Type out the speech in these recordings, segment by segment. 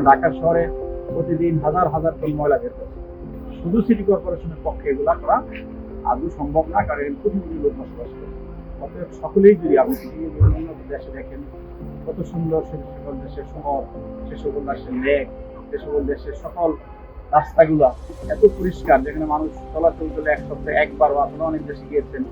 ঢাকা শহরে প্রতিদিন হাজার হাজার টন ময়লা বের হচ্ছে। শুধু সিটি কর্পোরেশনের পক্ষে এগুলা করা আদৌ সম্ভব না, কারণ এর কোটি কোটি লোক বসবাস করে। অতএব সকলেই যদি আপনি পৃথিবীর বিভিন্ন দেশে দেখেন কত সুন্দর সে সকল দেশের শহর, সে সকল দেশের লেক, সে সকল দেশের সকল রাস্তাগুলা এত পরিষ্কার, যেখানে মানুষ চলাচল করলে এক সপ্তাহে একবার, আপনারা অনেক দেশে গিয়েছেন,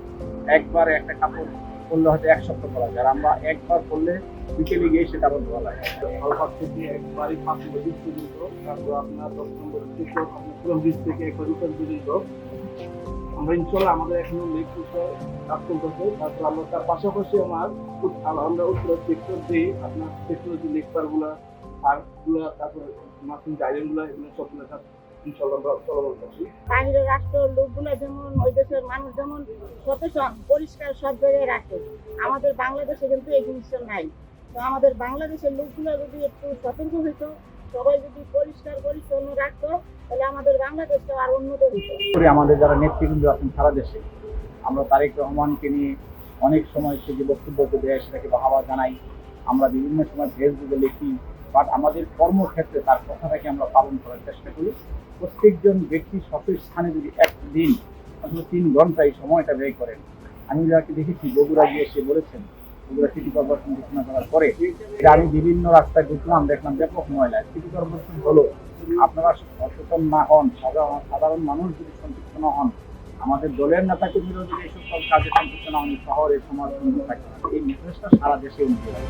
একবার একটা কাপড় পরলে হয়তো এক সপ্তাহ পরা যায়, আর আমরা একবার পরলে বিকেলে গিয়ে সেটা আবার ধোয়া লাগে। হলপাট থেকে একবারই 5 নদীর পর্যন্ত, তারপর আপনার 10 নম্বর থেকে আপনার পুরো বীজ থেকে একবার উত্তর পর্যন্ত আমরা ইনশাল্লাহ আমাদের এখনো লেক বিষয়ে কাজ চলতেছে। তারপর আমরা তার পাশাপাশি আমরা উত্তর সেক্টর দিয়ে আপনার সেক্টরের যে লেক পারগুলা, পার্কগুলা, তারপর মাসিং গার্ডেনগুলা, এগুলো সবগুলো কাজ ইনশাল্লাহ আমরা চলমান করছি। বাহিরের রাষ্ট্রের লোকগুলো যেমন ওই দেশের মানুষ যেমন সচেতন পরিষ্কার সব জায়গায় রাখে, আমাদের বাংলাদেশে কিন্তু এই জিনিসটা নাই। তো আমাদের বাংলাদেশের লোকগুলো যদি একটু সতর্ক হইতো, সবাই যদি পরিষ্কার পরিচ্ছন্ন রাখতো, তাহলে আমাদের বাংলাদেশটা আর উন্নত হইতো। আমাদের যারা নেতৃবৃন্দ আছেন সারা দেশে, আমরা তারেক রহমানকে নিয়ে অনেক সময় সে যে বক্তব্য দেয় সেটাকে বাহবা জানাই, আমরা বিভিন্ন সময় ফেসবুকে লিখি, বাট আমাদের কর্মক্ষেত্রে তার কথাটাকে আমরা পালন করার চেষ্টা করি। প্রত্যেকজন ব্যক্তি সঠিক স্থানে যদি একদিন অথবা 3 ঘন্টা এই সময়টা ব্যয় করেন, আমি যাকে দেখেছি বগুড়া গিয়ে সে বলেছেন, বগুড়া সিটি কর্পোরেশন ঘোষণা করার পরে যে আমি বিভিন্ন রাস্তায় ঘুরলাম, দেখলাম ব্যাপক ময়লা। সিটি কর্পোরেশন হলো, আপনারা সচেতন না হন, সাধারণ মানুষ যদি সন্তুষ্ট না হন, আমাদের দলের নেতা কর্মীরাও যদি এইসব কাজে সন্তুষ্ট না হন, শহরে সমাজ সুন্দর থাকে। এই মেসেজটা সারা দেশে উন্নত হয়।